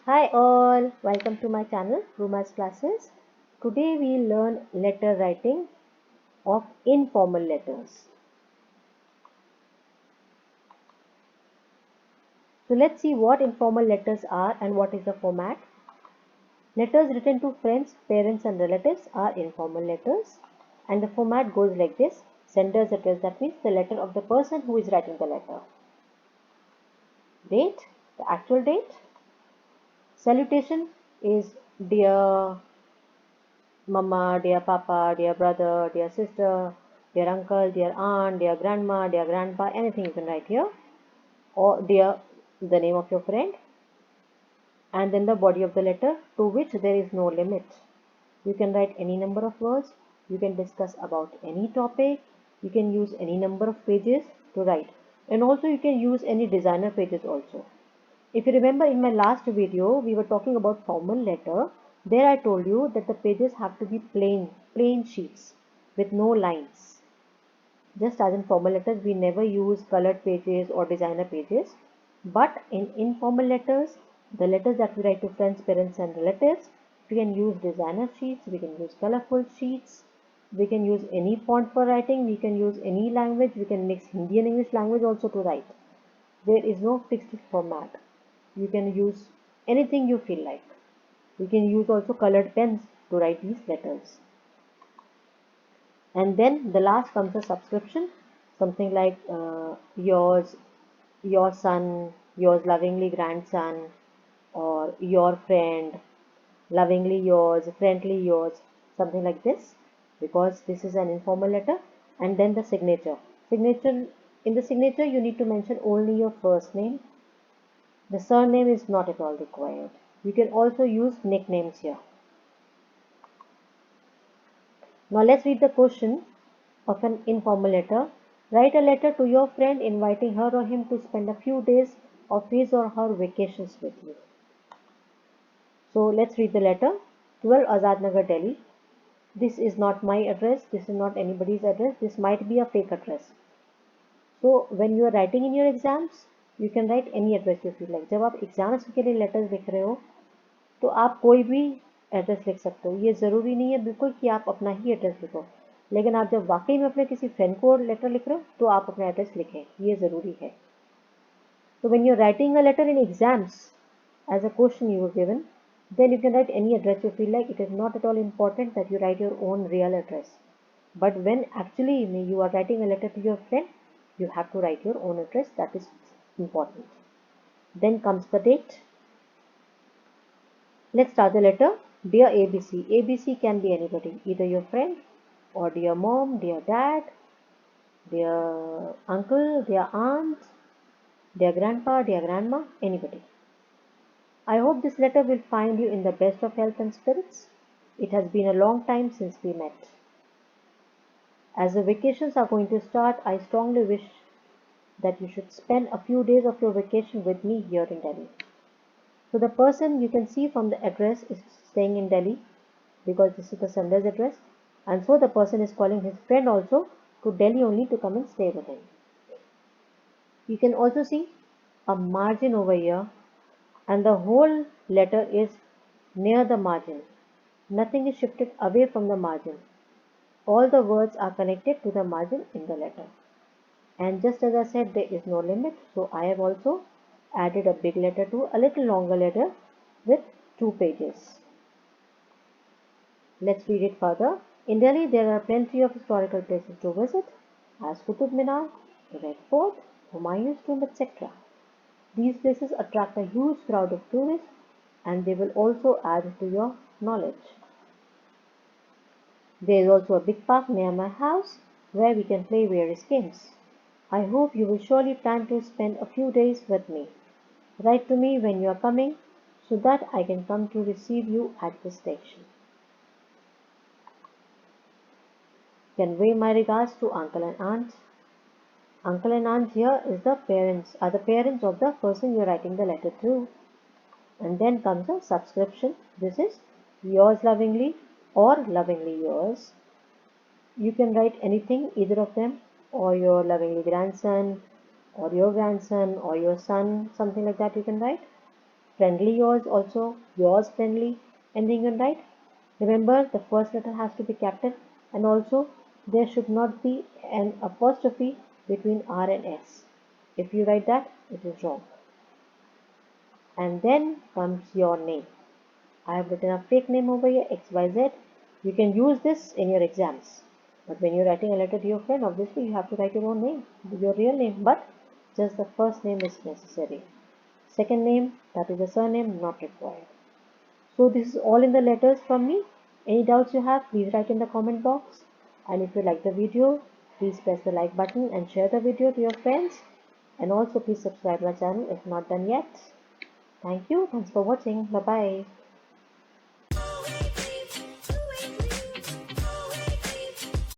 Hi all, welcome to my channel Ruma's Classes. Today we learn letter writing of informal letters. So let's see what informal letters are and what is the format. Letters written to friends, parents and relatives are informal letters and the format goes like this. Sender's address, that means the letter of the person who is writing the letter. Date, the actual date. Salutation is dear mama, dear papa, dear brother, dear sister, dear uncle, dear aunt, dear grandma, dear grandpa, anything you can write here, or dear the name of your friend, and then the body of the letter to which there is no limit. You can write any number of words, you can discuss about any topic, you can use any number of pages to write, and also you can use any designer pages also. If you remember in my last video, we were talking about formal letter. There I told you that the pages have to be plain sheets with no lines. Just as in formal letters, we never use colored pages or designer pages. But in informal letters, the letters that we write to friends, parents and relatives, we can use designer sheets, we can use colorful sheets, we can use any font for writing, we can use any language, we can mix Hindi and English language also to write. There is no fixed format. You can use anything you feel like. You can use also colored pens to write these letters. And then the last comes a subscription, something like yours, your son, yours lovingly grandson, or your friend, lovingly yours, friendly yours, something like this, because this is an informal letter. And then the signature. In the signature, you need to mention only your first name. The surname is not at all required. You can also use nicknames here. Now let's read the question of an informal letter. Write a letter to your friend inviting her or him to spend a few days of his or her vacations with you. So let's read the letter. 12 Azad Nagar, Delhi. This is not my address. This is not anybody's address. This might be a fake address. So when you are writing in your exams, you can write any address you feel like. जब आप exams के लिए letters लिख रहे हो तो आप कोई भी एड्रेस लिख सकते हो. ये ज़रूरी नहीं है बिल्कुल कि आप अपना ही एड्रेस लिखो, लेकिन आप जब वाकई में अपने किसी फ्रेंड को लेटर लिख रहे हो तो आप अपना एड्रेस लिखें, ये ज़रूरी है. So when you're writing a letter in exams, as a question you were given, then you can write any address you feel like. It is not at all important that you write your own real address. But when actually you are writing a letter to your friend, you have to write your own address. That is important. Then comes the date. Let's start the letter. Dear ABC. ABC can be anybody, either your friend or dear mom, dear dad, dear uncle, dear aunt, dear grandpa, dear grandma, anybody. I hope this letter will find you in the best of health and spirits. It has been a long time since we met. As the vacations are going to start, I strongly wish that you should spend a few days of your vacation with me here in Delhi. So the person you can see from the address is staying in Delhi because this is the sender's address, and so the person is calling his friend also to Delhi only to come and stay with him. You can also see a margin over here, and the whole letter is near the margin. Nothing is shifted away from the margin. All the words are connected to the margin in the letter. And just as I said, there is no limit, so I have also added a big letter to a little longer letter with 2 pages. Let's read it further. In Delhi, there are plenty of historical places to visit, as Qutub Minar, the Red Fort, Humayun's tomb, etc. These places attract a huge crowd of tourists and they will also add to your knowledge. There is also a big park near my house where we can play various games. I hope you will surely plan to spend a few days with me. Write to me when you are coming so that I can come to receive you at the station. Convey my regards to uncle and aunt. Uncle and aunt here are the parents of the person you are writing the letter to. And then comes a subscription. This is yours lovingly or lovingly yours. You can write anything, either of them, or your lovingly grandson, or your grandson, or your son, something like that you can write. friendly yours also, yours friendly, ending in right. Remember, the first letter has to be capital, and also there should not be an apostrophe between R and S. If you write that, it is wrong. And then comes your name. I have written a fake name over here, XYZ. You can use this in your exams. But when you're writing a letter to your friend, obviously you have to write your own name, your real name. But just the first name is necessary. Second name, that is a surname, not required. So this is all in the letters from me. Any doubts you have, please write in the comment box. And if you like the video, please press the like button and share the video to your friends. And also please subscribe my channel if not done yet. Thank you. Thanks for watching. Bye bye.